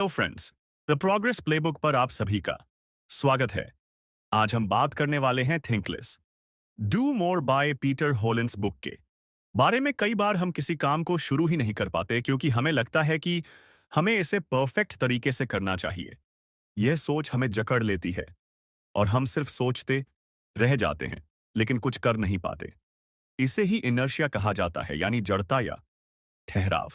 Hello friends, the progress playbook पर आप सभी का स्वागत है। आज हम बात करने वाले हैं think less do more by Peter Hollins book के बारे में। कई बार हम किसी काम को शुरू ही नहीं कर पाते क्योंकि हमें लगता है कि हमें इसे परफेक्ट तरीके से करना चाहिए। यह सोच हमें जकड़ लेती है और हम सिर्फ सोचते रह जाते हैं, लेकिन कुछ कर नहीं पाते। इसे ही इनर्शिया कहा जाता है, यानी जड़ता या ठहराव।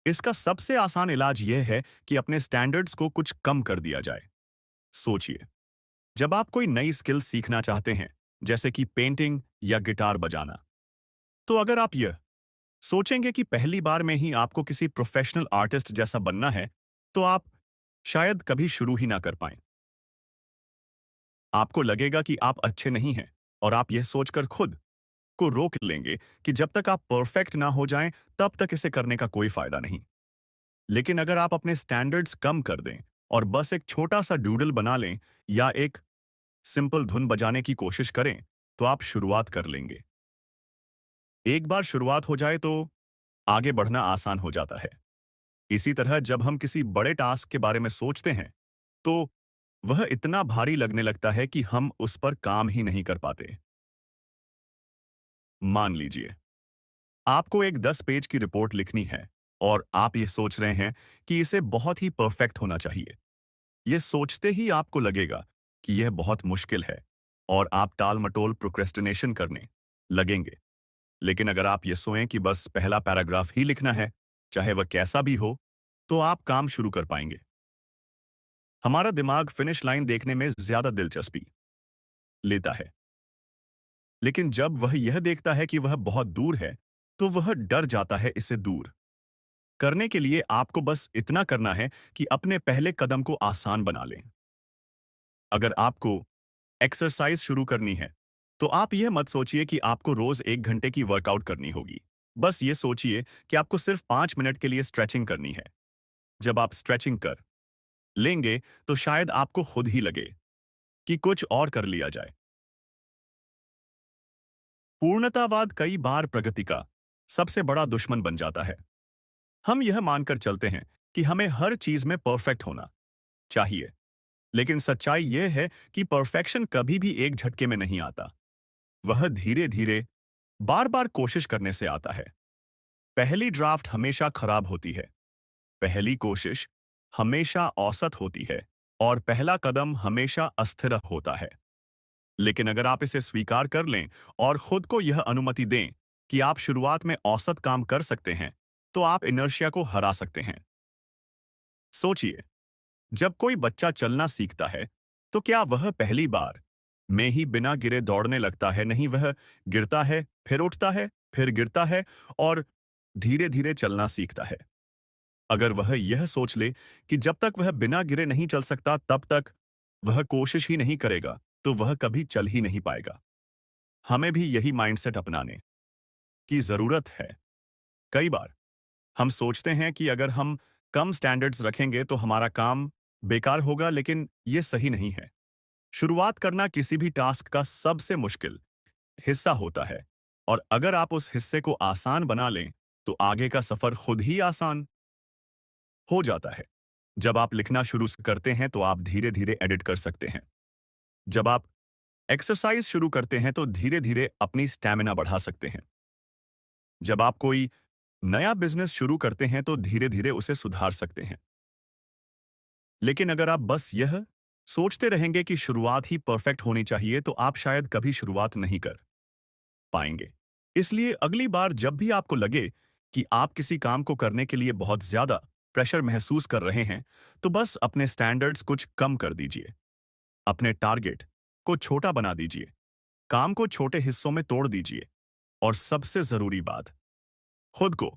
इसका सबसे आसान इलाज यह है कि अपने स्टैंडर्ड्स को कुछ कम कर दिया जाए। सोचिए, जब आप कोई नई स्किल सीखना चाहते हैं, जैसे कि पेंटिंग या गिटार बजाना, तो अगर आप यह सोचेंगे कि पहली बार में ही आपको किसी प्रोफेशनल आर्टिस्ट जैसा बनना है, तो आप शायद कभी शुरू ही ना कर पाएं। आपको लगेगा कि आप अच्छे नहीं हैं और आप यह सोचकर खुद को रोक लेंगे कि जब तक आप परफेक्ट ना हो जाएं, तब तक इसे करने का कोई फायदा नहीं। लेकिन अगर आप अपने स्टैंडर्ड्स कम कर दें और बस एक छोटा सा डूडल बना लें या एक सिंपल धुन बजाने की कोशिश करें, तो आप शुरुआत कर लेंगे। एक बार शुरुआत हो जाए तो आगे बढ़ना आसान हो जाता है। इसी तरह जब हम किसी बड़े टास्क के बारे में सोचते हैं, तो वह इतना भारी लगने लगता है कि हम उस पर काम ही नहीं कर पाते। मान लीजिए, आपको एक 10 पेज की रिपोर्ट लिखनी है और आप ये सोच रहे हैं कि इसे बहुत ही परफेक्ट होना चाहिए। ये सोचते ही आपको लगेगा कि यह बहुत मुश्किल है और आप टाल-मटोल प्रोक्रेस्टिनेशन करने लगेंगे। लेकिन अगर आप ये सोएं कि बस पहला पैराग्राफ ही लिखना है, चाहे वह कैसा भी हो, तो आप काम शुरू कर पाएंगे। हमारा दिमाग फिनिश लाइन देखने में ज्यादा दिलचस्पी लेता है, लेकिन जब वह यह देखता है कि वह बहुत दूर है, तो वह डर जाता है। इसे दूर करने के लिए आपको बस इतना करना है कि अपने पहले कदम को आसान बना लें। अगर आपको एक्सरसाइज शुरू करनी है, तो आप यह मत सोचिए कि आपको रोज 1 घंटे की वर्कआउट करनी होगी। बस ये सोचिए कि आपको सिर्फ 5 मिनट के लिए स्ट्रेचिंग करनी है। जब आप स्ट्रेचिंग कर लेंगे, तो शायद आपको खुद ही लगे कि कुछ और कर लिया जाए। पूर्णतावाद कई बार प्रगति का सबसे बड़ा दुश्मन बन जाता है। हम यह मानकर चलते हैं कि हमें हर चीज में परफेक्ट होना चाहिए, लेकिन सच्चाई यह है कि परफेक्शन कभी भी एक झटके में नहीं आता। वह धीरे धीरे बार बार कोशिश करने से आता है। पहली ड्राफ्ट हमेशा खराब होती है, पहली कोशिश हमेशा औसत होती है और पहला कदम हमेशा अस्थिर होता है। लेकिन अगर आप इसे स्वीकार कर लें और खुद को यह अनुमति दें कि आप शुरुआत में औसत काम कर सकते हैं, तो आप इनर्शिया को हरा सकते हैं। सोचिए, जब कोई बच्चा चलना सीखता है, तो क्या वह पहली बार में ही बिना गिरे दौड़ने लगता है? नहीं, वह गिरता है, फिर उठता है, फिर गिरता है और धीरे धीरे चलना सीखता है। अगर वह यह सोच ले कि जब तक वह बिना गिरे नहीं चल सकता, तब तक वह कोशिश ही नहीं करेगा, तो वह कभी चल ही नहीं पाएगा। हमें भी यही माइंडसेट अपनाने की जरूरत है। कई बार हम सोचते हैं कि अगर हम कम स्टैंडर्ड्स रखेंगे तो हमारा काम बेकार होगा, लेकिन यह सही नहीं है। शुरुआत करना किसी भी टास्क का सबसे मुश्किल हिस्सा होता है, और अगर आप उस हिस्से को आसान बना लें, तो आगे का सफर खुद ही आसान हो जाता है। जब आप लिखना शुरू करते हैं, तो आप धीरे धीरे एडिट कर सकते हैं। जब आप एक्सरसाइज शुरू करते हैं, तो धीरे धीरे अपनी स्टैमिना बढ़ा सकते हैं। जब आप कोई नया बिजनेस शुरू करते हैं, तो धीरे धीरे उसे सुधार सकते हैं। लेकिन अगर आप बस यह सोचते रहेंगे कि शुरुआत ही परफेक्ट होनी चाहिए, तो आप शायद कभी शुरुआत नहीं कर पाएंगे। इसलिए अगली बार जब भी आपको लगे कि आप किसी काम को करने के लिए बहुत ज्यादा प्रेशर महसूस कर रहे हैं, तो बस अपने स्टैंडर्ड्स कुछ कम कर दीजिए। अपने टारगेट को छोटा बना दीजिए, काम को छोटे हिस्सों में तोड़ दीजिए, और सबसे जरूरी बात, खुद को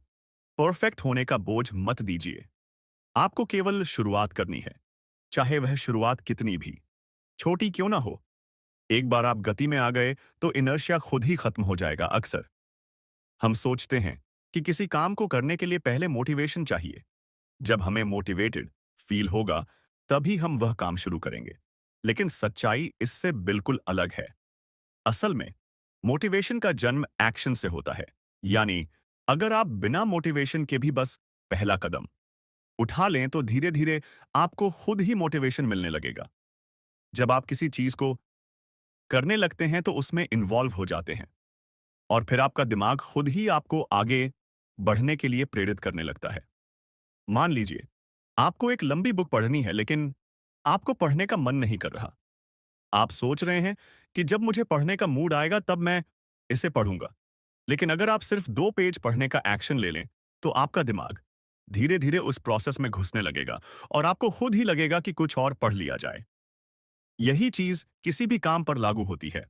परफेक्ट होने का बोझ मत दीजिए। आपको केवल शुरुआत करनी है, चाहे वह शुरुआत कितनी भी छोटी क्यों ना हो। एक बार आप गति में आ गए, तो इनर्शिया खुद ही खत्म हो जाएगा। अक्सर हम सोचते हैं कि किसी काम को करने के लिए पहले मोटिवेशन चाहिए। जब हमें मोटिवेटेड फील होगा, तभी हम वह काम शुरू करेंगे। लेकिन सच्चाई इससे बिल्कुल अलग है। असल में मोटिवेशन का जन्म एक्शन से होता है। यानी अगर आप बिना मोटिवेशन के भी बस पहला कदम उठा लें तो धीरे धीरे आपको खुद ही मोटिवेशन मिलने लगेगा। जब आप किसी चीज को करने लगते हैं तो उसमें इन्वॉल्व हो जाते हैं और फिर आपका दिमाग खुद ही आपको आगे बढ़ने के लिए प्रेरित करने लगता है। मान लीजिए आपको एक लंबी बुक पढ़नी है लेकिन आपको पढ़ने का मन नहीं कर रहा। आप सोच रहे हैं कि जब मुझे पढ़ने का मूड आएगा तब मैं इसे पढ़ूंगा। लेकिन अगर आप सिर्फ 2 पेज पढ़ने का एक्शन ले लें तो आपका दिमाग धीरे धीरे उस प्रोसेस में घुसने लगेगा और आपको खुद ही लगेगा कि कुछ और पढ़ लिया जाए। यही चीज किसी भी काम पर लागू होती है,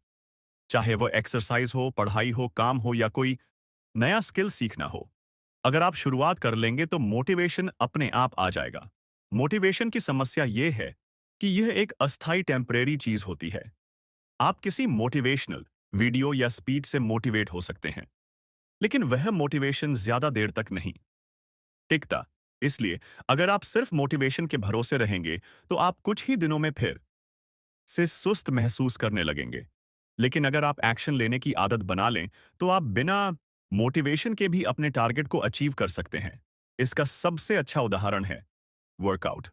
चाहे वो एक्सरसाइज हो, पढ़ाई हो, काम हो या कोई नया स्किल सीखना हो। अगर आप शुरुआत कर लेंगे तो मोटिवेशन अपने आप आ जाएगा। मोटिवेशन की समस्या यह है कि यह एक अस्थायी टेम्परेरी चीज होती है। आप किसी मोटिवेशनल वीडियो या स्पीच से मोटिवेट हो सकते हैं, लेकिन वह मोटिवेशन ज्यादा देर तक नहीं टिकता। इसलिए अगर आप सिर्फ मोटिवेशन के भरोसे रहेंगे तो आप कुछ ही दिनों में फिर से सुस्त महसूस करने लगेंगे। लेकिन अगर आप एक्शन लेने की आदत बना लें तो आप बिना मोटिवेशन के भी अपने टारगेट को अचीव कर सकते हैं। इसका सबसे अच्छा उदाहरण है वर्कआउट।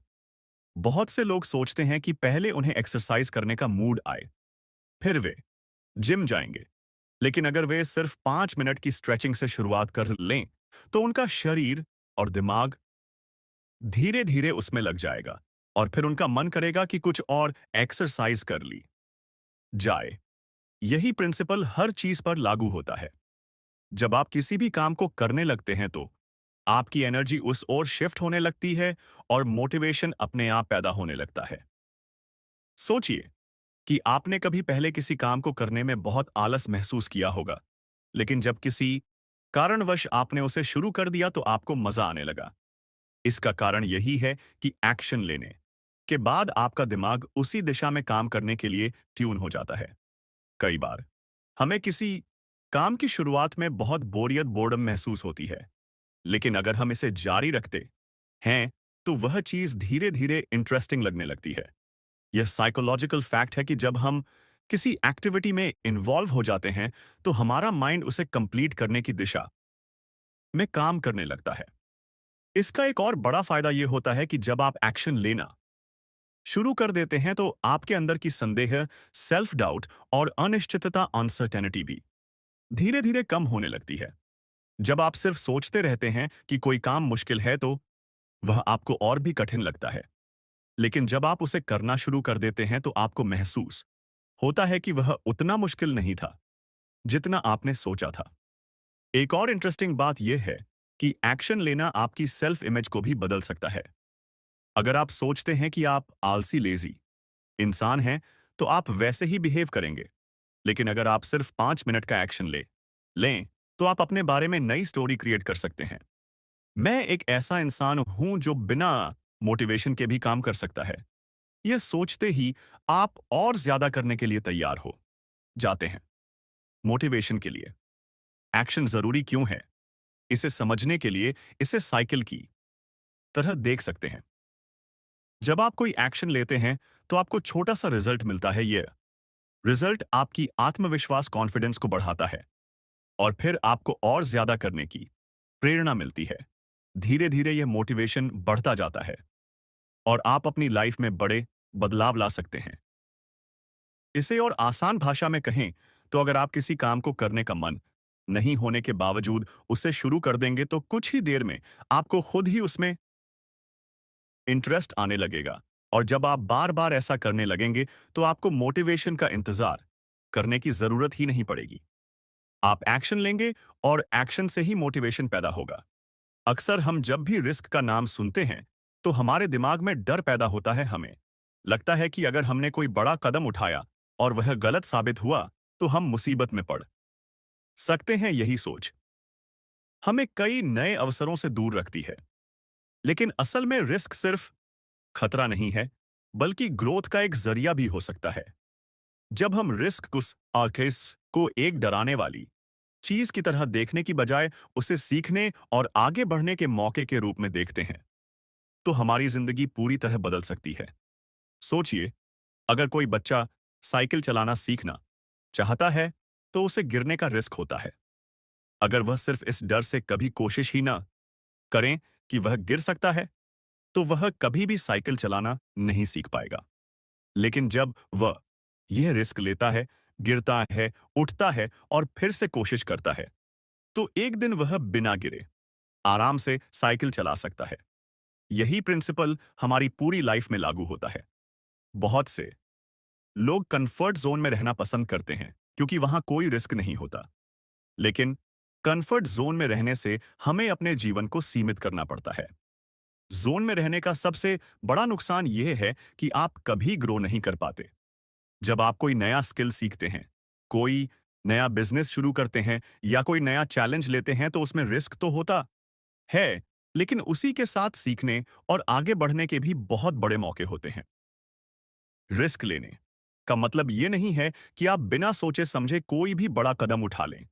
बहुत से लोग सोचते हैं कि पहले उन्हें एक्सरसाइज करने का मूड आए, फिर वे जिम जाएंगे। लेकिन अगर वे सिर्फ 5 मिनट की स्ट्रेचिंग से शुरुआत कर लें तो उनका शरीर और दिमाग धीरे धीरे उसमें लग जाएगा और फिर उनका मन करेगा कि कुछ और एक्सरसाइज कर ली जाए। यही प्रिंसिपल हर चीज पर लागू होता है। जब आप किसी भी काम को करने लगते हैं तो आपकी एनर्जी उस ओर शिफ्ट होने लगती है और मोटिवेशन अपने आप पैदा होने लगता है। सोचिए कि आपने कभी पहले किसी काम को करने में बहुत आलस महसूस किया होगा, लेकिन जब किसी कारणवश आपने उसे शुरू कर दिया तो आपको मजा आने लगा। इसका कारण यही है कि एक्शन लेने के बाद आपका दिमाग उसी दिशा में काम करने के लिए ट्यून हो जाता है। कई बार हमें किसी काम की शुरुआत में बहुत बोरियत बोर्डम महसूस होती है, लेकिन अगर हम इसे जारी रखते हैं तो वह चीज धीरे धीरे इंटरेस्टिंग लगने लगती है। यह साइकोलॉजिकल फैक्ट है कि जब हम किसी एक्टिविटी में इन्वॉल्व हो जाते हैं तो हमारा माइंड उसे कंप्लीट करने की दिशा में काम करने लगता है। इसका एक और बड़ा फायदा यह होता है कि जब आप एक्शन लेना शुरू कर देते हैं तो आपके अंदर की संदेह, सेल्फ डाउट और अनिश्चितता अनसर्टेनिटी भी धीरे धीरे कम होने लगती है। जब आप सिर्फ सोचते रहते हैं कि कोई काम मुश्किल है तो वह आपको और भी कठिन लगता है। लेकिन जब आप उसे करना शुरू कर देते हैं तो आपको महसूस होता है कि वह उतना मुश्किल नहीं था जितना आपने सोचा था। एक और इंटरेस्टिंग बात यह है कि एक्शन लेना आपकी सेल्फ इमेज को भी बदल सकता है। अगर आप सोचते हैं कि आप आलसी लेजी इंसान हैं तो आप वैसे ही बिहेव करेंगे। लेकिन अगर आप सिर्फ 5 मिनट का एक्शन लें तो आप अपने बारे में नई स्टोरी क्रिएट कर सकते हैं। मैं एक ऐसा इंसान हूं जो बिना मोटिवेशन के भी काम कर सकता है। यह सोचते ही आप और ज्यादा करने के लिए तैयार हो जाते हैं। मोटिवेशन के लिए एक्शन जरूरी क्यों है, इसे समझने के लिए इसे साइकिल की तरह देख सकते हैं। जब आप कोई एक्शन लेते हैं तो आपको छोटा सा रिजल्ट मिलता है। यह रिजल्ट आपकी आत्मविश्वास कॉन्फिडेंस को बढ़ाता है और फिर आपको और ज्यादा करने की प्रेरणा मिलती है। धीरे धीरे यह मोटिवेशन बढ़ता जाता है और आप अपनी लाइफ में बड़े बदलाव ला सकते हैं। इसे और आसान भाषा में कहें तो अगर आप किसी काम को करने का मन नहीं होने के बावजूद उसे शुरू कर देंगे तो कुछ ही देर में आपको खुद ही उसमें इंटरेस्ट आने लगेगा। और जब आप बार बार ऐसा करने लगेंगे तो आपको मोटिवेशन का इंतजार करने की जरूरत ही नहीं पड़ेगी। आप एक्शन लेंगे और एक्शन से ही मोटिवेशन पैदा होगा। अक्सर हम जब भी रिस्क का नाम सुनते हैं तो हमारे दिमाग में डर पैदा होता है। हमें लगता है कि अगर हमने कोई बड़ा कदम उठाया और वह गलत साबित हुआ तो हम मुसीबत में पड़ सकते हैं। यही सोच हमें कई नए अवसरों से दूर रखती है। लेकिन असल में रिस्क सिर्फ खतरा नहीं है, बल्कि ग्रोथ का एक जरिया भी हो सकता है। जब हम रिस्क को एक डराने वाली चीज की तरह देखने की बजाय उसे सीखने और आगे बढ़ने के मौके के रूप में देखते हैं तो हमारी जिंदगी पूरी तरह बदल सकती है। सोचिए, अगर कोई बच्चा साइकिल चलाना सीखना चाहता है तो उसे गिरने का रिस्क होता है। अगर वह सिर्फ इस डर से कभी कोशिश ही ना करें कि वह गिर सकता है तो वह कभी भी साइकिल चलाना नहीं सीख पाएगा। लेकिन जब वह यह रिस्क लेता है, गिरता है, उठता है और फिर से कोशिश करता है, तो एक दिन वह बिना गिरे आराम से साइकिल चला सकता है। यही प्रिंसिपल हमारी पूरी लाइफ में लागू होता है। बहुत से लोग कंफर्ट जोन में रहना पसंद करते हैं क्योंकि वहां कोई रिस्क नहीं होता। लेकिन कंफर्ट जोन में रहने से हमें अपने जीवन को सीमित करना पड़ता है। जोन में रहने का सबसे बड़ा नुकसान यह है कि आप कभी ग्रो नहीं कर पाते। जब आप कोई नया स्किल सीखते हैं, कोई नया बिजनेस शुरू करते हैं या कोई नया चैलेंज लेते हैं तो उसमें रिस्क तो होता है, लेकिन उसी के साथ सीखने और आगे बढ़ने के भी बहुत बड़े मौके होते हैं। रिस्क लेने का मतलब ये नहीं है कि आप बिना सोचे समझे कोई भी बड़ा कदम उठा लें।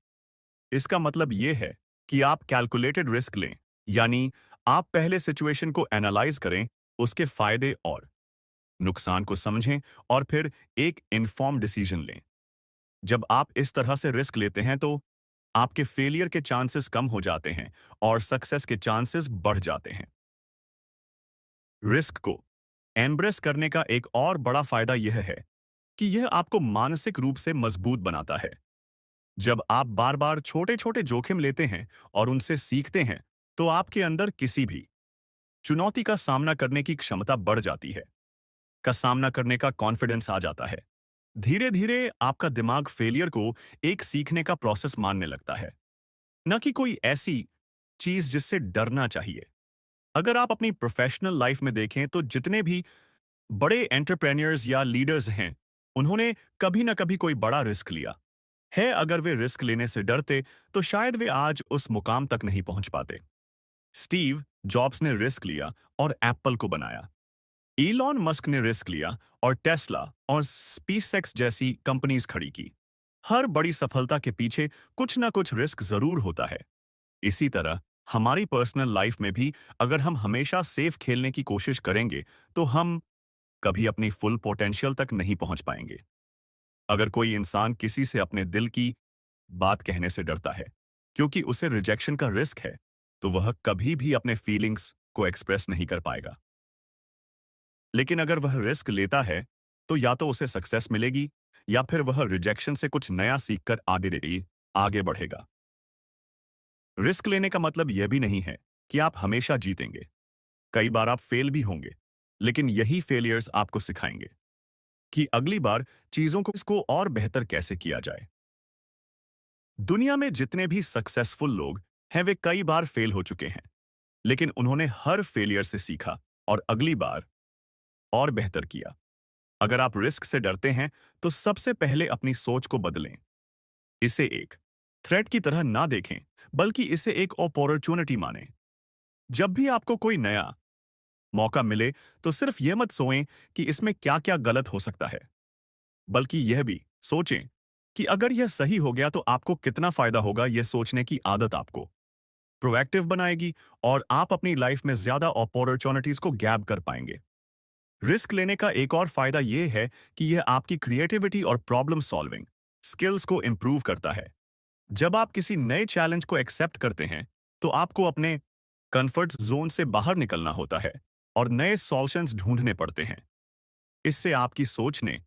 इसका मतलब ये है कि आप कैलकुलेटेड रिस्क लें, यानी आप पहले सिचुएशन को एनालाइज करें, उसके फायदे और नुकसान को समझें और फिर एक इन्फॉर्म डिसीजन लें। जब आप इस तरह से रिस्क लेते हैं तो आपके फेलियर के चांसेस कम हो जाते हैं और सक्सेस के चांसेस बढ़ जाते हैं। रिस्क को एम्ब्रेस करने का एक और बड़ा फायदा यह है कि यह आपको मानसिक रूप से मजबूत बनाता है। जब आप बार बार छोटे छोटे जोखिम लेते हैं और उनसे सीखते हैं, तो आपके अंदर किसी भी चुनौती का सामना करने की क्षमता बढ़ जाती है, का सामना करने का कॉन्फिडेंस आ जाता है। धीरे धीरे आपका दिमाग फेलियर को एक सीखने का प्रोसेस मानने लगता है, न कि कोई ऐसी चीज जिससे डरना चाहिए। अगर आप अपनी प्रोफेशनल लाइफ में देखें तो जितने भी बड़े एंटरप्रेन्योर्स या लीडर्स हैं, उन्होंने कभी ना कभी कोई बड़ा रिस्क लिया है। अगर वे रिस्क लेने से डरते तो शायद वे आज उस मुकाम तक नहीं पहुंच पाते। स्टीव जॉब्स ने रिस्क लिया और एप्पल को बनाया। इलॉन मस्क ने रिस्क लिया और टेस्ला और स्पेसएक्स जैसी कंपनीज खड़ी की। हर बड़ी सफलता के पीछे कुछ ना कुछ रिस्क जरूर होता है। इसी तरह हमारी पर्सनल लाइफ में भी अगर हम हमेशा सेफ खेलने की कोशिश करेंगे तो हम कभी अपनी फुल पोटेंशियल तक नहीं पहुंच पाएंगे। अगर कोई इंसान किसी से अपने दिल की बात कहने से डरता है क्योंकि उसे रिजेक्शन का रिस्क है, तो वह कभी भी अपने फीलिंग्स को एक्सप्रेस नहीं कर पाएगा। लेकिन अगर वह रिस्क लेता है, तो या तो उसे सक्सेस मिलेगी या फिर वह रिजेक्शन से कुछ नया सीखकर आगे बढ़ेगा। रिस्क लेने का मतलब यह भी नहीं है कि आप हमेशा जीतेंगे। कई बार आप फेल भी होंगे, लेकिन यही फेलियर्स आपको सिखाएंगे कि अगली बार चीजों को इसको और बेहतर कैसे किया जाए। दुनिया में जितने भी सक्सेसफुल लोग हैं वे कई बार फेल हो चुके हैं, लेकिन उन्होंने हर फेलियर से सीखा और अगली बार और बेहतर किया। अगर आप रिस्क से डरते हैं तो सबसे पहले अपनी सोच को बदलें। इसे एक थ्रेट की तरह ना देखें, बल्कि इसे एक अपॉर्चुनिटी मानें। जब भी आपको कोई नया मौका मिले तो सिर्फ यह मत सोचें कि इसमें क्या क्या गलत हो सकता है, बल्कि यह भी सोचें कि अगर यह सही हो गया तो आपको कितना फायदा होगा। यह सोचने की आदत आपको प्रोएक्टिव बनाएगी और आप अपनी लाइफ में ज्यादा अपॉर्चुनिटीज को ग्रैब कर पाएंगे। रिस्क लेने का एक और फायदा यह है कि यह आपकी क्रिएटिविटी और प्रॉब्लम सॉल्विंग स्किल्स को इंप्रूव करता है। जब आप किसी नए चैलेंज को एक्सेप्ट करते हैं, तो आपको अपने कंफर्ट जोन से बाहर निकलना होता है और नए सॉल्यूशंस ढूंढने पड़ते हैं। इससे आपकी सोचने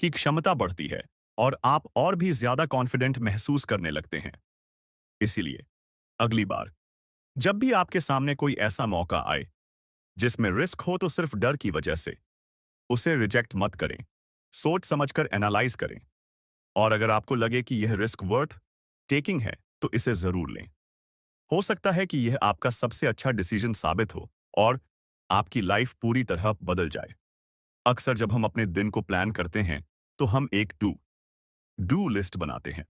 की क्षमता बढ़ती है और आप और भी ज्यादा कॉन्फिडेंट महसूस करने लगते हैं। इसीलिए अगली बार जब भी आपके सामने कोई ऐसा मौका आए जिसमें रिस्क हो, तो सिर्फ डर की वजह से उसे रिजेक्ट मत करें। सोच समझकर एनालाइज करें और अगर आपको लगे कि यह रिस्क वर्थ टेकिंग है, तो इसे जरूर लें। हो सकता है कि यह आपका सबसे अच्छा डिसीजन साबित हो और आपकी लाइफ पूरी तरह बदल जाए। अक्सर जब हम अपने दिन को प्लान करते हैं, तो हम एक टू डू लिस्ट बनाते हैं।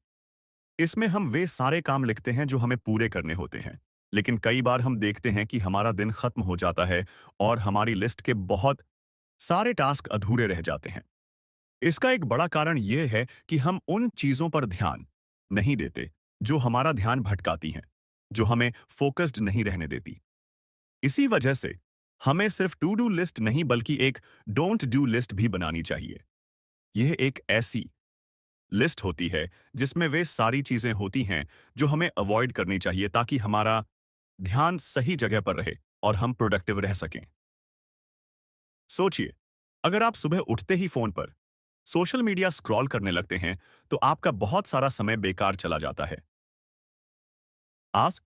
इसमें हम वे सारे काम लिखते हैं जो हमें पूरे करने होते हैं। लेकिन कई बार हम देखते हैं कि हमारा दिन खत्म हो जाता है और हमारी लिस्ट के बहुत सारे टास्क अधूरे रह जाते हैं। इसका एक बड़ा कारण यह है कि हम उन चीजों पर ध्यान नहीं देते जो हमारा ध्यान भटकाती हैं, जो हमें फोकस्ड नहीं रहने देती। इसी वजह से हमें सिर्फ टू डू लिस्ट नहीं बल्कि एक डोंट डू लिस्ट भी बनानी चाहिए। यह एक ऐसी लिस्ट होती है जिसमें वे सारी चीजें होती हैं जो हमें अवॉइड करनी चाहिए ताकि हमारा ध्यान सही जगह पर रहे और हम प्रोडक्टिव रह सकें। सोचिए, अगर आप सुबह उठते ही फोन पर सोशल मीडिया स्क्रॉल करने लगते हैं, तो आपका बहुत सारा समय बेकार चला जाता है। आज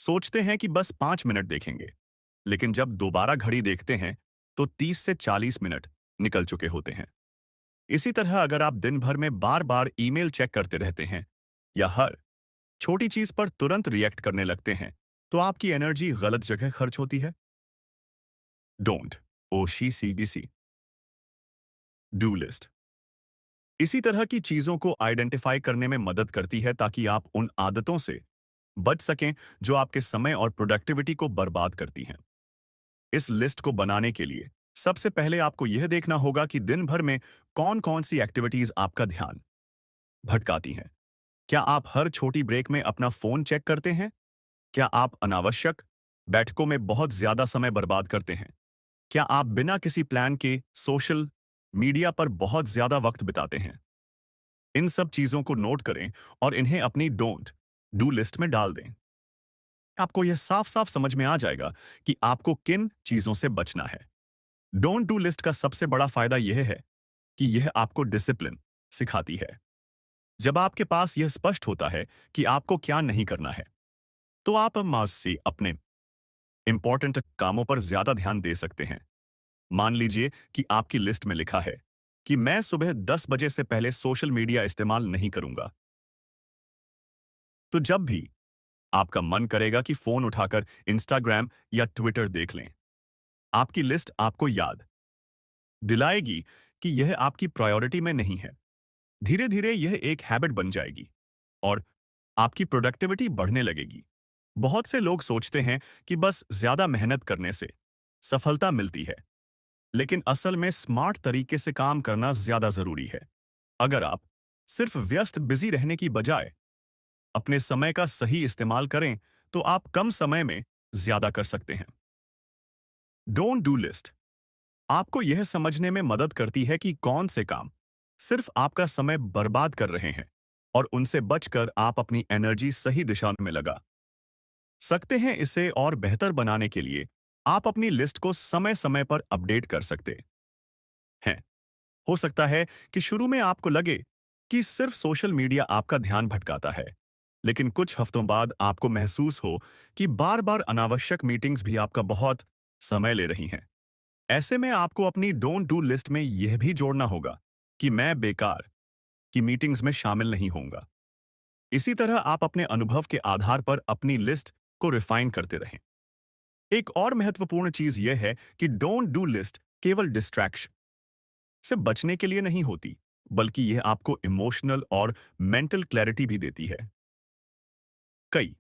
सोचते हैं कि बस 5 मिनट देखेंगे, लेकिन जब दोबारा घड़ी देखते हैं, तो 30 से 40 मिनट निकल चुके होते हैं। इसी तरह अगर आप दिन भर में बार बार ईमेल चेक करते रहते हैं या हर छोटी चीज पर तुरंत रिएक्ट करने लगते हैं, तो आपकी एनर्जी गलत जगह खर्च होती है। डोंट OCCDC डू लिस्ट इसी तरह की चीजों को आइडेंटिफाई करने में मदद करती है, ताकि आप उन आदतों से बच सकें जो आपके समय और प्रोडक्टिविटी को बर्बाद करती हैं। इस लिस्ट को बनाने के लिए सबसे पहले आपको यह देखना होगा कि दिन भर में कौन कौन सी एक्टिविटीज आपका ध्यान भटकाती हैं। क्या आप हर छोटी ब्रेक में अपना फोन चेक करते हैं? क्या आप अनावश्यक बैठकों में बहुत ज्यादा समय बर्बाद करते हैं? क्या आप बिना किसी प्लान के सोशल मीडिया पर बहुत ज्यादा वक्त बिताते हैं? इन सब चीजों को नोट करें और इन्हें अपनी डोंट डू लिस्ट में डाल दें। आपको यह साफ साफ समझ में आ जाएगा कि आपको किन चीजों से बचना है। डोंट डू लिस्ट का सबसे बड़ा फायदा यह है कि यह आपको डिसिप्लिन सिखाती है। जब आपके पास यह स्पष्ट होता है कि आपको क्या नहीं करना है, तो आप मास से अपने इंपॉर्टेंट कामों पर ज्यादा ध्यान दे सकते हैं। मान लीजिए कि आपकी लिस्ट में लिखा है कि मैं सुबह 10 बजे से पहले सोशल मीडिया इस्तेमाल नहीं करूंगा। तो जब भी आपका मन करेगा कि फोन उठाकर इंस्टाग्राम या ट्विटर देख लें, आपकी लिस्ट आपको याद दिलाएगी कि यह आपकी प्रायोरिटी में नहीं है। धीरे धीरे यह एक हैबिट बन जाएगी और आपकी प्रोडक्टिविटी बढ़ने लगेगी। बहुत से लोग सोचते हैं कि बस ज्यादा मेहनत करने से सफलता मिलती है, लेकिन असल में स्मार्ट तरीके से काम करना ज्यादा जरूरी है। अगर आप सिर्फ व्यस्त बिजी रहने की बजाय अपने समय का सही इस्तेमाल करें, तो आप कम समय में ज्यादा कर सकते हैं। डोंट डू लिस्ट आपको यह समझने में मदद करती है कि कौन से काम सिर्फ आपका समय बर्बाद कर रहे हैं, और उनसे बचकर आप अपनी एनर्जी सही दिशा में लगा सकते हैं। इसे और बेहतर बनाने के लिए आप अपनी लिस्ट को समय समय पर अपडेट कर सकते हैं। हो सकता है कि शुरू में आपको लगे कि सिर्फ सोशल मीडिया आपका ध्यान भटकाता है, लेकिन कुछ हफ्तों बाद आपको महसूस हो कि बार बार अनावश्यक मीटिंग्स भी आपका बहुत समय ले रही हैं। ऐसे में आपको अपनी डोंट डू लिस्ट में यह भी जोड़ना होगा कि मैं बेकार की मीटिंग्स में शामिल नहीं होऊंगा। इसी तरह आप अपने अनुभव के आधार पर अपनी लिस्ट को रिफाइन करते रहें। एक और महत्वपूर्ण चीज यह है कि डोंट डू लिस्ट केवल डिस्ट्रैक्शन से बचने के लिए नहीं होती, बल्कि यह आपको इमोशनल और मेंटल क्लैरिटी भी देती है। कई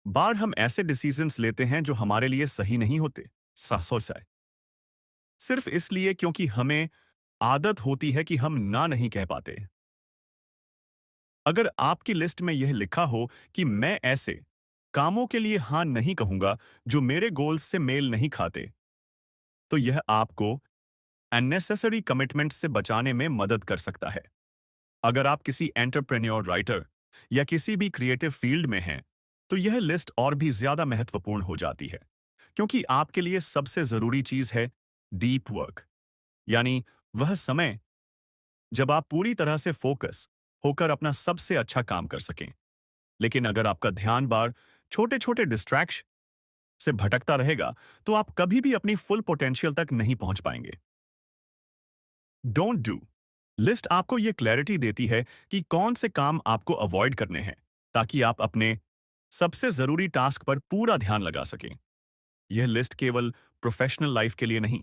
बार हम ऐसे डिसीजंस लेते हैं जो हमारे लिए सही नहीं होते, सासों से सिर्फ इसलिए क्योंकि हमें आदत होती है कि हम ना नहीं कह पाते। अगर आपकी लिस्ट में यह लिखा हो कि मैं ऐसे कामों के लिए हाँ नहीं कहूंगा जो मेरे गोल्स से मेल नहीं खाते, तो यह आपको अननेसेसरी कमिटमेंट से बचाने में मदद कर सकता है। अगर आप किसी एंटरप्रेन्योर राइटर या किसी भी क्रिएटिव फील्ड में हैं, तो यह लिस्ट और भी ज्यादा महत्वपूर्ण हो जाती है, क्योंकि आपके लिए सबसे जरूरी चीज है डीप वर्क, यानी वह समय जब आप पूरी तरह से फोकस होकर अपना सबसे अच्छा काम कर सकें। लेकिन अगर आपका ध्यान बार छोटे छोटे डिस्ट्रैक्शन से भटकता रहेगा, तो आप कभी भी अपनी फुल पोटेंशियल तक नहीं पहुंच पाएंगे। डोंट डू लिस्ट आपको यह क्लैरिटी देती है कि कौन से काम आपको अवॉइड करने हैं, ताकि आप अपने सबसे जरूरी टास्क पर पूरा ध्यान लगा सकें। यह लिस्ट केवल प्रोफेशनल लाइफ के लिए नहीं,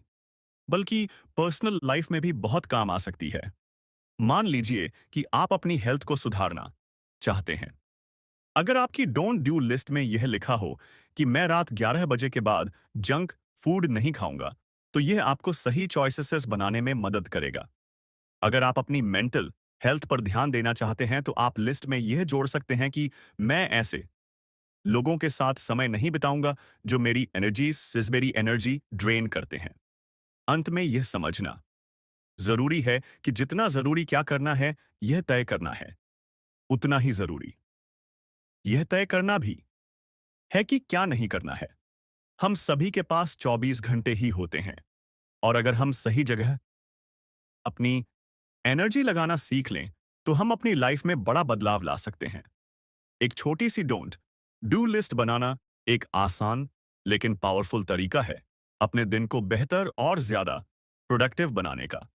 बल्कि पर्सनल लाइफ में भी बहुत काम आ सकती है। मान लीजिए कि आप अपनी हेल्थ को सुधारना चाहते हैं। अगर आपकी डोंट डू लिस्ट में यह लिखा हो कि मैं रात 11 बजे के बाद जंक फूड नहीं खाऊंगा, तो यह आपको सही चॉइसेस बनाने में मदद करेगा। अगर आप अपनी मेंटल हेल्थ पर ध्यान देना चाहते हैं, तो आप लिस्ट में यह जोड़ सकते हैं कि मैं ऐसे लोगों के साथ समय नहीं बिताऊंगा जो मेरी एनर्जी ड्रेन करते हैं। अंत में यह समझना जरूरी है कि जितना जरूरी क्या करना है, यह तय करना है, उतना ही जरूरी यह तय करना भी है कि क्या नहीं करना है। हम सभी के पास 24 घंटे ही होते हैं। और अगर हम सही जगह अपनी एनर्जी लगाना सीख लें, तो हम अपनी लाइफ में बड़ा बदलाव ला सकते हैं। एक छोटी सी डोंट डू लिस्ट बनाना एक आसान लेकिन पावरफुल तरीका है अपने दिन को बेहतर और ज्यादा प्रोडक्टिव बनाने का।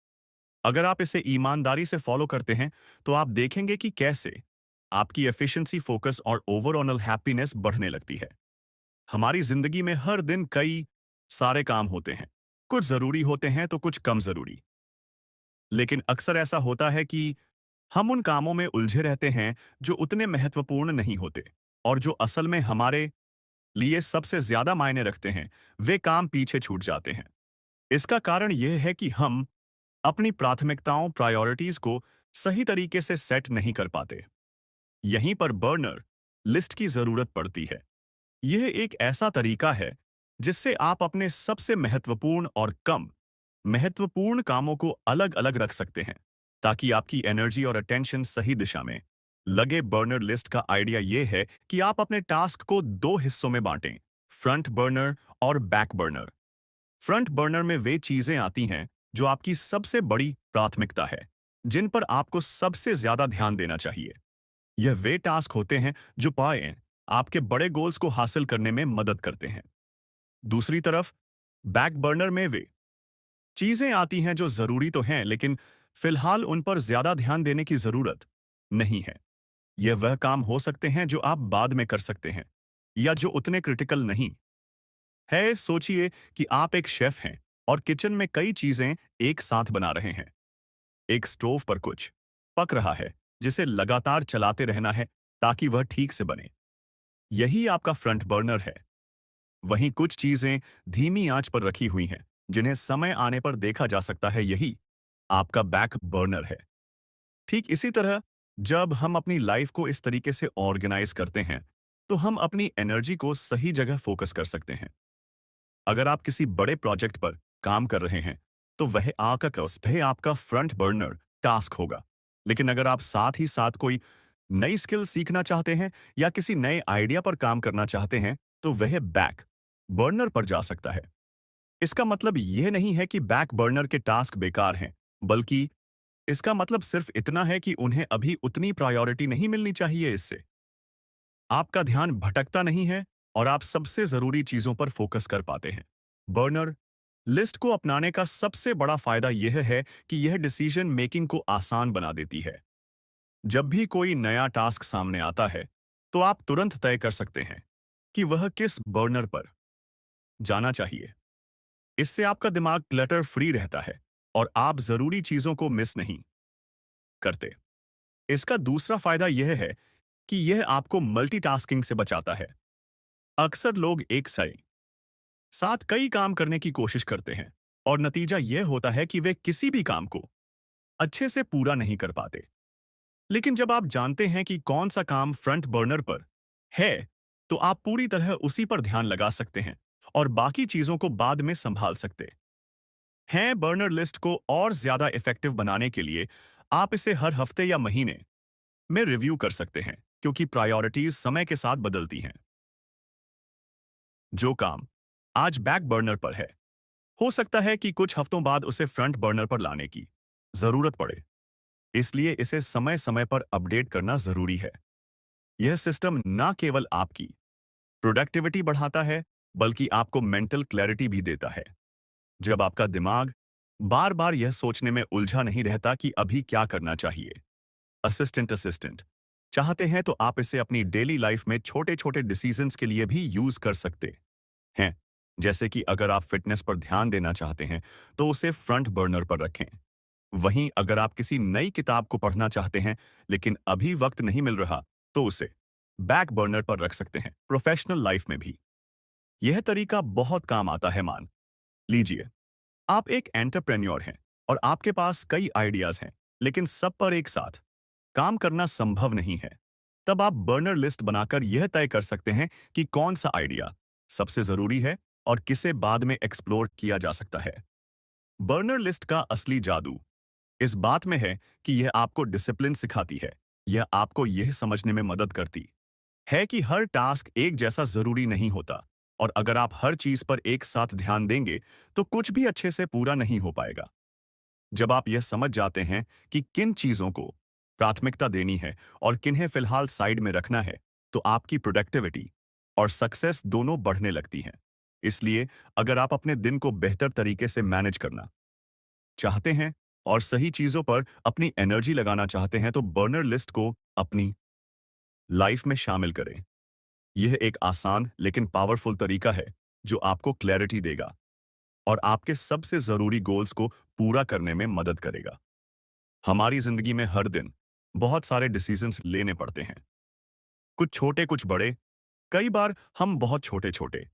अगर आप इसे ईमानदारी से फॉलो करते हैं, तो आप देखेंगे कि कैसे आपकी एफिशिएंसी, फोकस और ओवरऑल हैप्पीनेस बढ़ने लगती है। हमारी जिंदगी में हर दिन कई सारे काम होते हैं। कुछ जरूरी होते हैं तो कुछ कम जरूरी। लेकिन अक्सर ऐसा होता है कि हम उन कामों में उलझे रहते हैं जो उतने महत्वपूर्ण नहीं होते, और जो असल में हमारे लिए सबसे ज्यादा मायने रखते हैं, वे काम पीछे छूट जाते हैं। इसका कारण यह है कि हम अपनी प्राथमिकताओं, प्रायोरिटीज को सही तरीके से सेट नहीं कर पाते। यहीं पर बर्नर लिस्ट की जरूरत पड़ती है। यह एक ऐसा तरीका है जिससे आप अपने सबसे महत्वपूर्ण और कम महत्वपूर्ण कामों को अलग-अलग रख सकते हैं, ताकि आपकी एनर्जी और अटेंशन सही दिशा में लगे। बर्नर लिस्ट का आइडिया यह है कि आप अपने टास्क को दो हिस्सों में बांटें, फ्रंट बर्नर और बैक बर्नर। फ्रंट बर्नर में वे चीजें आती हैं जो आपकी सबसे बड़ी प्राथमिकता है, जिन पर आपको सबसे ज्यादा ध्यान देना चाहिए। यह वे टास्क होते हैं जो पाए आपके बड़े गोल्स को हासिल करने में मदद करते हैं। दूसरी तरफ बैक बर्नर में वे चीजें आती हैं जो जरूरी तो हैं, लेकिन फिलहाल उन पर ज्यादा ध्यान देने की जरूरत नहीं है। यह वह काम हो सकते हैं जो आप बाद में कर सकते हैं, या जो उतने क्रिटिकल नहीं है। सोचिए कि आप एक शेफ हैं और किचन में कई चीजें एक साथ बना रहे हैं। एक स्टोव पर कुछ पक रहा है जिसे लगातार चलाते रहना है ताकि वह ठीक से बने। यही आपका फ्रंट बर्नर है। वहीं कुछ चीजें धीमी आंच पर रखी हुई हैं, जिन्हें समय आने पर देखा जा सकता है। यही आपका बैक बर्नर है। ठीक इसी तरह, जब हम अपनी लाइफ को इस तरीके से ऑर्गेनाइज करते हैं, तो हम अपनी एनर्जी को सही जगह फोकस कर सकते हैं। अगर आप किसी बड़े प्रोजेक्ट पर काम कर रहे हैं, तो वह आपका फ्रंट बर्नर टास्क होगा। लेकिन अगर आप साथ ही साथ कोई नई स्किल सीखना चाहते हैं या किसी नए आइडिया पर काम करना चाहते हैं, तो वह बैक बर्नर पर जा सकता है। इसका मतलब यह नहीं है कि बैक बर्नर के टास्क बेकार हैं, बल्कि इसका मतलब सिर्फ इतना है कि उन्हें अभी उतनी प्रायोरिटी नहीं मिलनी चाहिए। इससे आपका ध्यान भटकता नहीं है और आप सबसे जरूरी चीजों पर फोकस कर पाते हैं। बर्नर लिस्ट को अपनाने का सबसे बड़ा फायदा यह है कि यह डिसीजन मेकिंग को आसान बना देती है। जब भी कोई नया टास्क सामने आता है, तो आप तुरंत तय कर सकते हैं कि वह किस बर्नर पर जाना चाहिए। इससे आपका दिमाग क्लटर फ्री रहता है और आप जरूरी चीजों को मिस नहीं करते। इसका दूसरा फायदा यह है कि यह आपको मल्टीटास्किंग से बचाता है। अक्सर लोग एक साथ कई काम करने की कोशिश करते हैं, और नतीजा यह होता है कि वे किसी भी काम को अच्छे से पूरा नहीं कर पाते। लेकिन जब आप जानते हैं कि कौन सा काम फ्रंट बर्नर पर है, तो आप पूरी तरह उसी पर ध्यान लगा सकते हैं और बाकी चीजों को बाद में संभाल सकते हैं। बर्नर लिस्ट को और ज्यादा इफेक्टिव बनाने के लिए आप इसे हर हफ्ते या महीने में रिव्यू कर सकते हैं, क्योंकि प्रायोरिटीज समय के साथ बदलती हैं। जो काम आज बैक बर्नर पर है, हो सकता है कि कुछ हफ्तों बाद उसे फ्रंट बर्नर पर लाने की जरूरत पड़े। इसलिए इसे समय समय पर अपडेट करना जरूरी है। यह सिस्टम न केवल आपकी प्रोडक्टिविटी बढ़ाता है, बल्कि आपको मेंटल क्लैरिटी भी देता है। जब आपका दिमाग बार बार यह सोचने में उलझा नहीं रहता कि अभी क्या करना चाहिए। असिस्टेंट असिस्टेंट चाहते हैं तो आप इसे अपनी डेली लाइफ में छोटे छोटे डिसीजंस के लिए भी यूज कर सकते हैं। जैसे कि अगर आप फिटनेस पर ध्यान देना चाहते हैं, तो उसे फ्रंट बर्नर पर रखें। वहीं अगर आप किसी नई किताब को पढ़ना चाहते हैं, लेकिन अभी वक्त नहीं मिल रहा, तो उसे बैक बर्नर पर रख सकते हैं। प्रोफेशनल लाइफ में भी यह तरीका बहुत काम आता है। मान लीजिए आप एक एंटरप्रेन्योर हैं और आपके पास कई आइडियाज हैं, लेकिन सब पर एक साथ काम करना संभव नहीं है। तब आप बर्नर लिस्ट बनाकर यह तय कर सकते हैं कि कौन सा आइडिया सबसे जरूरी है और किसे बाद में एक्सप्लोर किया जा सकता है। बर्नर लिस्ट का असली जादू इस बात में है कि यह आपको डिसिप्लिन सिखाती है। यह आपको यह समझने में मदद करती है कि हर टास्क एक जैसा जरूरी नहीं होता। और अगर आप हर चीज पर एक साथ ध्यान देंगे तो कुछ भी अच्छे से पूरा नहीं हो पाएगा। जब आप यह समझ जाते हैं कि किन चीजों को प्राथमिकता देनी है और किन्हें फिलहाल साइड में रखना है, तो आपकी प्रोडक्टिविटी और सक्सेस दोनों बढ़ने लगती हैं। इसलिए अगर आप अपने दिन को बेहतर तरीके से मैनेज करना चाहते हैं और सही चीजों पर अपनी एनर्जी लगाना चाहते हैं, तो बर्नर लिस्ट को अपनी लाइफ में शामिल करें। यह एक आसान लेकिन पावरफुल तरीका है जो आपको क्लैरिटी देगा और आपके सबसे जरूरी गोल्स को पूरा करने में मदद करेगा। हमारी जिंदगी में हर दिन बहुत सारे डिसीजंस लेने पड़ते हैं, कुछ छोटे कुछ बड़े। कई बार हम बहुत छोटे छोटे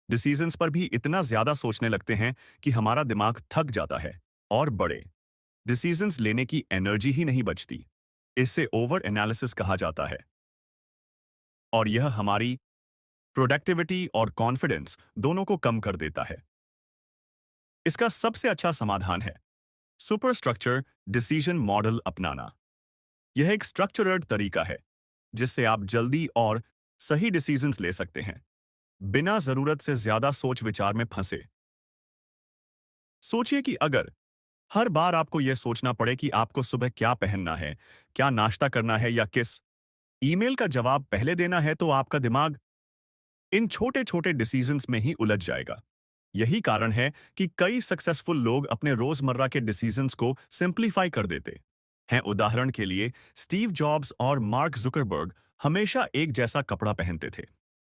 डिसीजंस पर भी इतना ज्यादा सोचने लगते हैं कि हमारा दिमाग थक जाता है और बड़े डिसीजंस लेने की एनर्जी ही नहीं बचती। इससे ओवर एनालिसिस कहा जाता है और यह हमारी प्रोडक्टिविटी और कॉन्फिडेंस दोनों को कम कर देता है। इसका सबसे अच्छा समाधान है सुपर स्ट्रक्चर डिसीजन मॉडल अपनाना। यह एक स्ट्रक्चर्ड तरीका है जिससे आप जल्दी और सही डिसीजंस ले सकते हैं, बिना जरूरत से ज्यादा सोच विचार में फंसे। सोचिए कि अगर हर बार आपको यह सोचना पड़े कि आपको सुबह क्या पहनना है, क्या नाश्ता करना है या किस ईमेल का जवाब पहले देना है, तो आपका दिमाग इन छोटे छोटे डिसीजंस में ही उलझ जाएगा। यही कारण है कि कई सक्सेसफुल लोग अपने रोजमर्रा के डिसीजंस को सिंप्लीफाई कर देते हैं। उदाहरण के लिए स्टीव जॉब्स और मार्क जुकरबर्ग हमेशा एक जैसा कपड़ा पहनते थे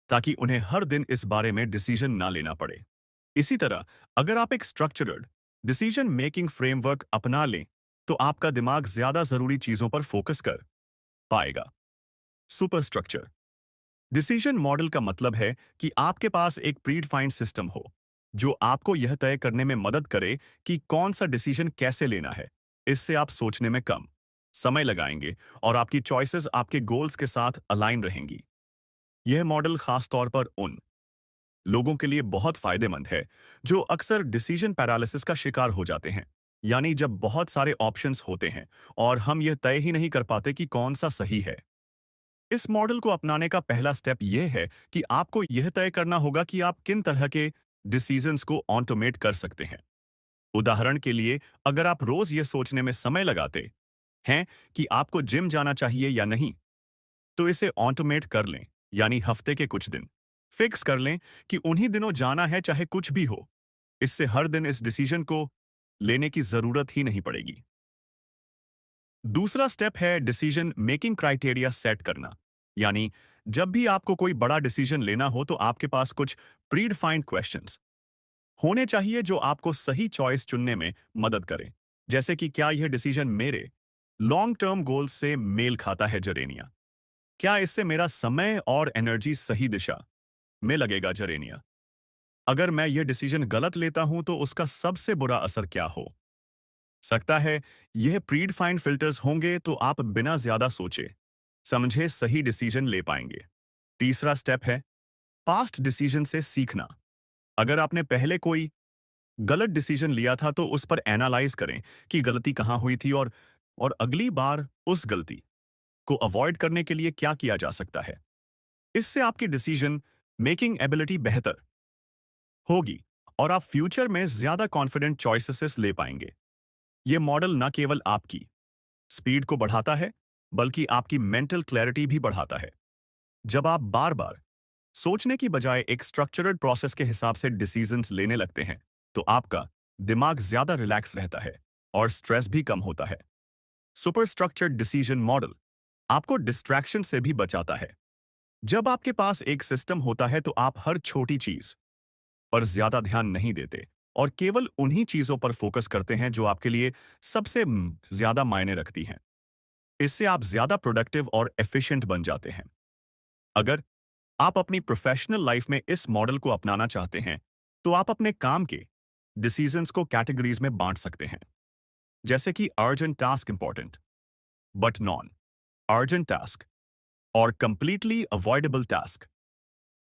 ताकि उन्हें हर दिन इस बारे में डिसीजन ना लेना पड़े। इसी तरह अगर आप एक स्ट्रक्चर्ड डिसीजन मेकिंग फ्रेमवर्क अपना लें तो आपका दिमाग ज्यादा जरूरी चीजों पर फोकस कर पाएगा। सुपर स्ट्रक्चर डिसीजन मॉडल का मतलब है कि आपके पास एक प्रीडिफाइंड सिस्टम हो जो आपको यह तय करने में मदद करे कि कौन सा डिसीजन कैसे लेना है। इससे आप सोचने में कम समय लगाएंगे और आपकी चॉइसेस आपके गोल्स के साथ अलाइन रहेंगी। यह मॉडल खासतौर पर उन लोगों के लिए बहुत फायदेमंद है जो अक्सर डिसीजन पैरालिसिस का शिकार हो जाते हैं, यानी जब बहुत सारे ऑप्शंस होते हैं और हम यह तय ही नहीं कर पाते कि कौन सा सही है। इस मॉडल को अपनाने का पहला स्टेप यह है कि आपको यह तय करना होगा कि आप किन तरह के डिसीजंस को ऑटोमेट कर सकते हैं। उदाहरण के लिए अगर आप रोज यह सोचने में समय लगाते हैं कि आपको जिम जाना चाहिए या नहीं, तो इसे ऑटोमेट कर लें, यानी हफ्ते के कुछ दिन फिक्स कर लें कि उन्हीं दिनों जाना है चाहे कुछ भी हो। इससे हर दिन इस डिसीजन को लेने की जरूरत ही नहीं पड़ेगी। दूसरा स्टेप है डिसीजन मेकिंग क्राइटेरिया सेट करना, यानी जब भी आपको कोई बड़ा डिसीजन लेना हो तो आपके पास कुछ प्रीडिफाइंड क्वेश्चंस होने चाहिए जो आपको सही चॉइस चुनने में मदद करें। जैसे कि क्या यह डिसीजन मेरे लॉन्ग टर्म गोल्स से मेल खाता है जरेनिया, क्या इससे मेरा समय और एनर्जी सही दिशा में लगेगा जरेनिया, अगर मैं यह डिसीजन गलत लेता हूं तो उसका सबसे बुरा असर क्या हो सकता है। यह प्रीडिफाइंड फिल्टर्स होंगे तो आप बिना ज्यादा सोचे समझे सही डिसीजन ले पाएंगे। तीसरा स्टेप है पास्ट डिसीजन से सीखना। अगर आपने पहले कोई गलत डिसीजन लिया था तो उस पर एनालाइज करें कि गलती कहां हुई थी और अगली बार उस गलती को अवॉइड करने के लिए क्या किया जा सकता है। इससे आपकी डिसीजन मेकिंग एबिलिटी बेहतर होगी और आप फ्यूचर में ज्यादा कॉन्फिडेंट चॉइसेस ले पाएंगे। यह मॉडल न केवल आपकी स्पीड को बढ़ाता है बल्कि आपकी मेंटल क्लैरिटी भी बढ़ाता है। जब आप बार बार सोचने की बजाय एक स्ट्रक्चर्ड प्रोसेस के हिसाब से डिसीजंस लेने लगते हैं तो आपका दिमाग ज्यादा रिलैक्स रहता है और स्ट्रेस भी कम होता है। सुपर स्ट्रक्चर्ड डिसीजन मॉडल आपको डिस्ट्रैक्शन से भी बचाता है। जब आपके पास एक सिस्टम होता है तो आप हर छोटी चीज पर ज्यादा ध्यान नहीं देते और केवल उन्हीं चीजों पर फोकस करते हैं जो आपके लिए सबसे ज्यादा मायने रखती हैं। इससे आप ज्यादा प्रोडक्टिव और एफिशिएंट बन जाते हैं। अगर आप अपनी प्रोफेशनल लाइफ में इस मॉडल को अपनाना चाहते हैं तो आप अपने काम के डिसीजंस को कैटेगरीज में बांट सकते हैं, जैसे कि urgent task important but non urgent task और कंप्लीटली अवॉइडेबल टास्क।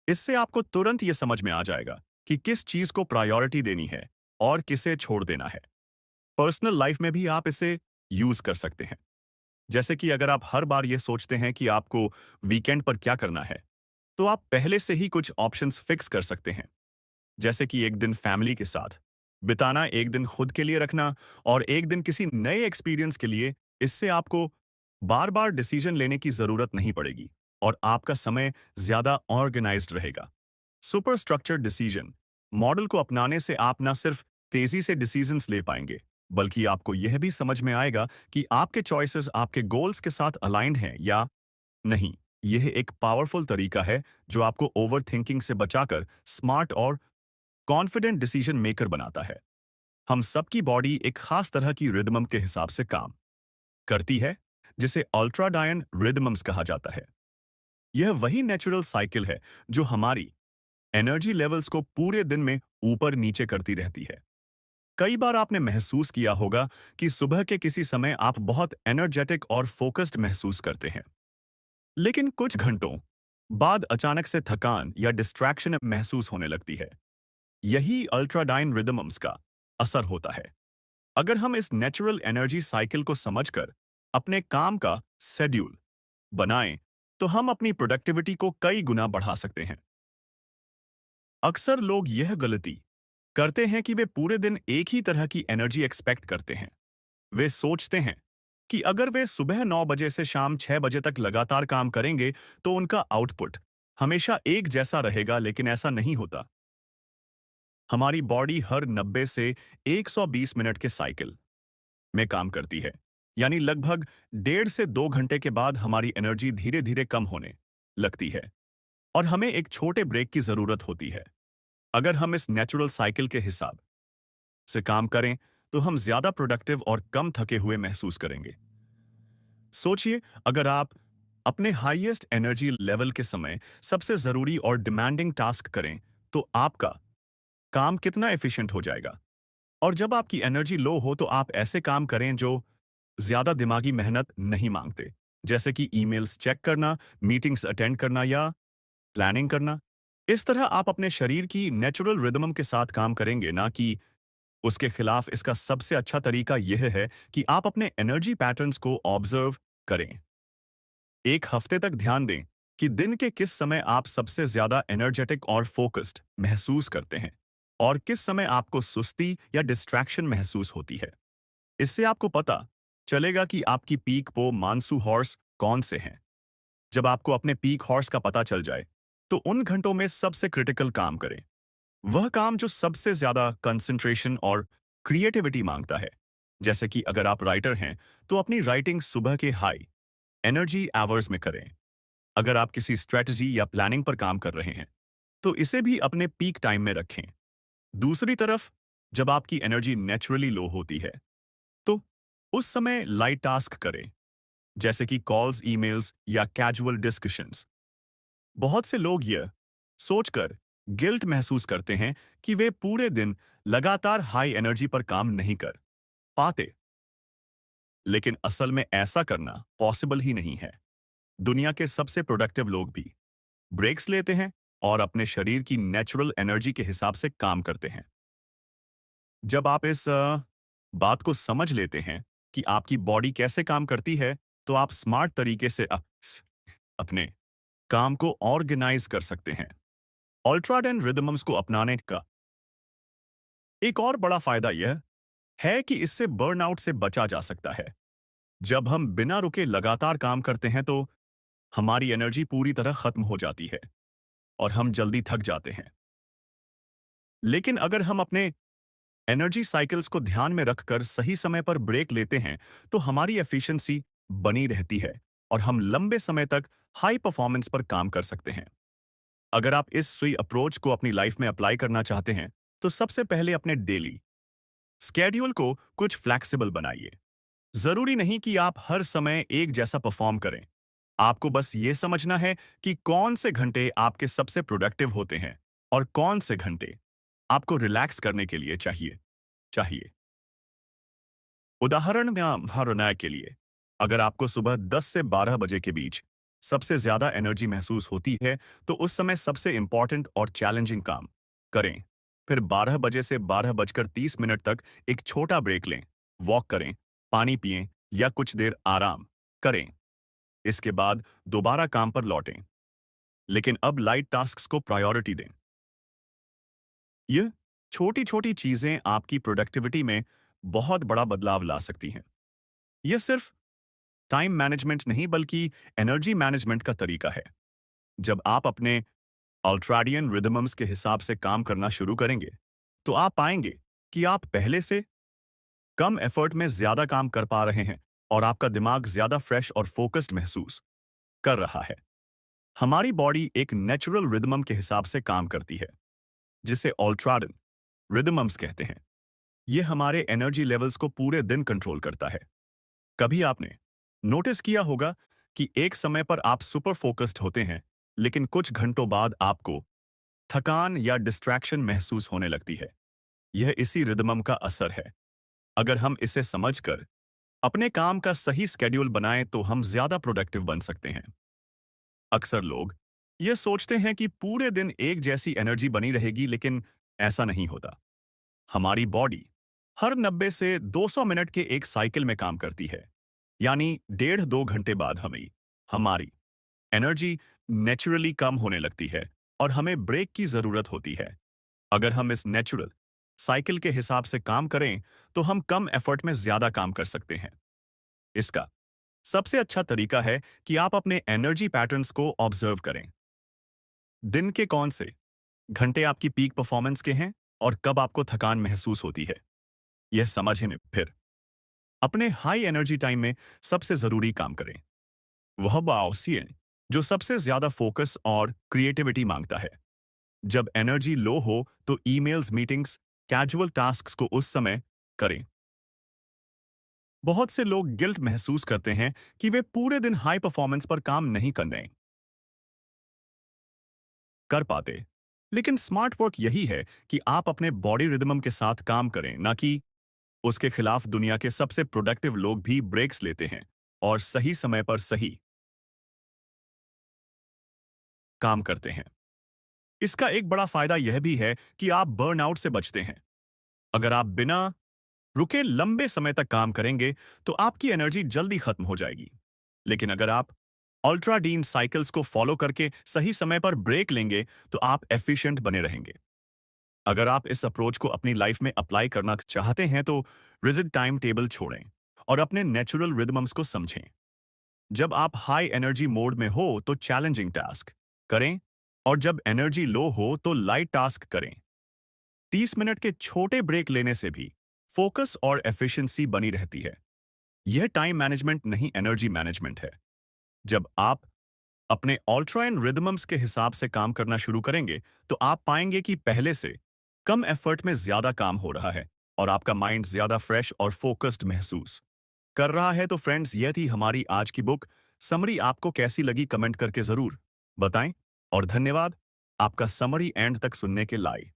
इससे आपको तुरंत यह समझ में आ जाएगा कि किस चीज को प्रायोरिटी देनी है और किसे छोड़ देना है। पर्सनल लाइफ में भी आप इसे यूज कर सकते हैं, जैसे कि अगर आप हर बार यह सोचते हैं कि आपको वीकेंड पर क्या करना है, तो आप पहले से ही कुछ ऑप्शंस फिक्स कर सकते हैं, जैसे कि एक दिन फैमिली के साथ बिताना, एक दिन खुद के लिए रखना और एक दिन किसी नए एक्सपीरियंस के लिए। इससे आपको बार बार डिसीजन लेने की जरूरत नहीं पड़ेगी और आपका समय ज्यादा ऑर्गेनाइज्ड रहेगा। सुपर स्ट्रक्चर्ड डिसीजन मॉडल को अपनाने से आप न सिर्फ तेजी से डिसीजंस ले पाएंगे, बल्कि आपको यह भी समझ में आएगा कि आपके चॉइसेस आपके गोल्स के साथ अलाइंड हैं या नहीं। यह एक पावरफुल तरीका है जो आपको ओवर थिंकिंग से बचाकर स्मार्ट और कॉन्फिडेंट डिसीजन मेकर बनाता है। हम सबकी बॉडी एक खास तरह की रिदमम के हिसाब से काम करती है, जिसे अल्ट्राडायन रिदमम्स कहा जाता है। यह वही नेचुरल साइकिल है जो हमारी एनर्जी लेवल्स को पूरे दिन में ऊपर नीचे करती रहती है। कई बार आपने महसूस किया होगा कि सुबह के किसी समय आप बहुत एनर्जेटिक और फोकस्ड महसूस करते हैं, लेकिन कुछ घंटों बाद अचानक से थकान या डिस्ट्रैक्शन महसूस होने लगती है। यही अल्ट्राडाइन रिदमम्स का असर होता है। अगर हम इस नेचुरल एनर्जी साइकिल को समझकर अपने काम का शेड्यूल बनाएं, तो हम अपनी प्रोडक्टिविटी को कई गुना बढ़ा सकते हैं। अक्सर लोग यह गलती करते हैं कि वे पूरे दिन एक ही तरह की एनर्जी एक्सपेक्ट करते हैं। वे सोचते हैं कि अगर वे सुबह 9 बजे से शाम 6 बजे तक लगातार काम करेंगे, तो उनका आउटपुट हमेशा एक जैसा रहेगा, लेकिन ऐसा नहीं होता। हमारी बॉडी हर 90 से 120 मिनट के साइकिल में काम करती है, यानी लगभग 1.5 से 2 घंटे के बाद हमारी एनर्जी धीरे धीरे कम होने लगती है और हमें एक छोटे ब्रेक की जरूरत होती है। अगर हम इस नेचुरल साइकिल के हिसाब से काम करें, तो हम ज्यादा प्रोडक्टिव और कम थके हुए महसूस करेंगे। सोचिए, अगर आप अपने हाईएस्ट एनर्जी लेवल के समय सबसे जरूरी और डिमांडिंग टास्क करें, तो आपका काम कितना एफिशिएंट हो जाएगा। और जब आपकी एनर्जी लो हो, तो आप ऐसे काम करें जो ज्यादा दिमागी मेहनत नहीं मांगते, जैसे कि ईमेल्स चेक करना, मीटिंग्स अटेंड करना या प्लानिंग करना। इस तरह आप अपने शरीर की नेचुरल रिदम के साथ काम करेंगे, ना कि उसके खिलाफ। इसका सबसे अच्छा तरीका यह है कि आप अपने एनर्जी पैटर्न्स को ऑब्जर्व करें। एक हफ्ते तक ध्यान दें कि दिन के किस समय आप सबसे ज्यादा एनर्जेटिक और फोकस्ड महसूस करते हैं और किस समय आपको सुस्ती या डिस्ट्रैक्शन महसूस होती है। इससे आपको पता चलेगा कि आपकी पीक पो मानसू हॉर्स कौन से हैं। जब आपको अपने पीक हॉर्स का पता चल जाए, तो उन घंटों में सबसे क्रिटिकल काम करें। वह काम जो सबसे ज्यादा कंसंट्रेशन और क्रिएटिविटी मांगता है। जैसे कि अगर आप राइटर हैं, तो अपनी राइटिंग सुबह के हाई एनर्जी आवर्स में करें। अगर आप किसी स्ट्रेटजी या प्लानिंग पर काम कर रहे हैं, तो इसे भी अपने पीक टाइम में रखें। दूसरी तरफ, जब आपकी एनर्जी नेचुरली लो होती है, तो उस समय लाइट टास्क करें, जैसे कि कॉल्स, ईमेल्स या कैजुअल डिस्कशंस। बहुत से लोग यह सोचकर गिल्ट महसूस करते हैं कि वे पूरे दिन लगातार हाई एनर्जी पर काम नहीं कर पाते, लेकिन असल में ऐसा करना पॉसिबल ही नहीं है। दुनिया के सबसे प्रोडक्टिव लोग भी ब्रेक्स लेते हैं और अपने शरीर की नेचुरल एनर्जी के हिसाब से काम करते हैं। जब आप इस बात को समझ लेते हैं कि आपकी बॉडी कैसे काम करती है, तो आप स्मार्ट तरीके से अपने काम को ऑर्गेनाइज कर सकते हैं। अल्ट्राडेन रिदम्स को अपनाने का एक और बड़ा फायदा यह है कि इससे बर्नआउट से बचा जा सकता है। जब हम बिना रुके लगातार काम करते हैं, तो हमारी एनर्जी पूरी तरह खत्म हो जाती है और हम जल्दी थक जाते हैं। लेकिन अगर हम अपने एनर्जी साइकिल्स को ध्यान में रखकर सही समय पर ब्रेक लेते हैं, तो हमारी एफिशिएंसी बनी रहती है और हम लंबे समय तक हाई परफॉर्मेंस पर काम कर सकते हैं। अगर आप इस सुई अप्रोच को अपनी लाइफ में अप्लाई करना चाहते हैं, तो सबसे पहले अपने डेली स्केड्यूल को कुछ फ्लेक्सिबल बनाइए। जरूरी नहीं कि आप हर समय एक जैसा परफॉर्म करें। आपको बस ये समझना है कि कौन से घंटे आपके सबसे प्रोडक्टिव होते हैं और कौन से घंटे आपको रिलैक्स करने के लिए चाहिए चाहिए उदाहरण में उदाहरण के लिए, अगर आपको सुबह 10 से 12 बजे के बीच सबसे ज्यादा एनर्जी महसूस होती है, तो उस समय सबसे इंपॉर्टेंट और चैलेंजिंग काम करें। फिर 12 बजे से 12 बजकर 30 मिनट तक एक छोटा ब्रेक लें, वॉक करें, पानी पिएं या कुछ देर आराम करें। इसके बाद दोबारा काम पर लौटें। लेकिन अब लाइट टास्क्स को प्रायोरिटी दें। ये छोटी छोटी चीजें आपकी प्रोडक्टिविटी में बहुत बड़ा बदलाव ला सकती हैं। यह सिर्फ टाइम मैनेजमेंट नहीं बल्कि एनर्जी मैनेजमेंट का तरीका है। जब आप अपने अल्ट्राडियन रिदमम्स के हिसाब से काम करना शुरू करेंगे, तो आप पाएंगे कि आप पहले से कम एफर्ट में ज्यादा काम कर पा रहे हैं और आपका दिमाग ज्यादा फ्रेश और फोकस्ड महसूस कर रहा है। हमारी बॉडी एक नेचुरल रिदमम के हिसाब से काम करती है, जिसे अल्ट्राडियन रिदमम्स कहते हैं। यह हमारे एनर्जी लेवल्स को पूरे दिन कंट्रोल करता है। कभी आपने नोटिस किया होगा कि एक समय पर आप सुपर फोकस्ड होते हैं, लेकिन कुछ घंटों बाद आपको थकान या डिस्ट्रैक्शन महसूस होने लगती है। यह इसी रिदमम का असर है। अगर हम इसे समझकर अपने काम का सही स्केड्यूल बनाएं तो हम ज्यादा प्रोडक्टिव बन सकते हैं। अक्सर लोग यह सोचते हैं कि पूरे दिन एक जैसी एनर्जी बनी रहेगी, लेकिन ऐसा नहीं होता। हमारी बॉडी हर 90 से 200 मिनट के एक साइकिल में काम करती है, यानी 1.5-2 घंटे बाद हमारी एनर्जी नेचुरली कम होने लगती है और हमें ब्रेक की जरूरत होती है। अगर हम इस नेचुरल साइकिल के हिसाब से काम करें, तो हम कम एफर्ट में ज्यादा काम कर सकते हैं। इसका सबसे अच्छा तरीका है कि आप अपने एनर्जी पैटर्न्स को ऑब्जर्व करें। दिन के कौन से घंटे आपकी पीक परफॉर्मेंस के हैं और कब आपको थकान महसूस होती है, यह समझें। फिर अपने हाई एनर्जी टाइम में सबसे जरूरी काम करें। वह बाउसिए जो सबसे ज्यादा फोकस और क्रिएटिविटी मांगता है। जब एनर्जी लो हो तो ईमेल्स, मीटिंग्स, कैजुअल टास्क्स को उस समय करें। बहुत से लोग गिल्ट महसूस करते हैं कि वे पूरे दिन हाई परफॉर्मेंस पर काम नहीं कर पाते। लेकिन स्मार्ट वर्क यही है कि आप अपने बॉडी रिदम के साथ काम करें, ना कि उसके खिलाफ। दुनिया के सबसे प्रोडक्टिव लोग भी ब्रेक्स लेते हैं और सही समय पर सही काम करते हैं। इसका एक बड़ा फायदा यह भी है कि आप बर्नआउट से बचते हैं। अगर आप बिना रुके लंबे समय तक काम करेंगे, तो आपकी एनर्जी जल्दी खत्म हो जाएगी। लेकिन अगर आप अल्ट्राडीन साइकिल्स को फॉलो करके सही समय पर ब्रेक लेंगे, तो आप एफिशिएंट बने रहेंगे। अगर आप इस अप्रोच को अपनी लाइफ में अप्लाई करना चाहते हैं, तो रिजिड टाइम टेबल छोड़ें और अपने नेचुरल रिदम्स को समझें। जब आप हाई एनर्जी मोड में हो तो चैलेंजिंग टास्क करें, और जब एनर्जी लो हो तो लाइट टास्क करें। 30 मिनट के छोटे ब्रेक लेने से भी फोकस और एफिशिएंसी बनी रहती है। यह टाइम मैनेजमेंट नहीं, एनर्जी मैनेजमेंट है। जब आप अपने अल्ट्राइन रिदम्स के हिसाब से काम करना शुरू करेंगे, तो आप पाएंगे कि पहले से कम एफर्ट में ज्यादा काम हो रहा है और आपका माइंड ज्यादा फ्रेश और फोकस्ड महसूस कर रहा है। तो फ्रेंड्स, यह थी हमारी आज की बुक समरी। आपको कैसी लगी कमेंट करके जरूर बताएं, और धन्यवाद आपका समरी एंड तक सुनने के लिए।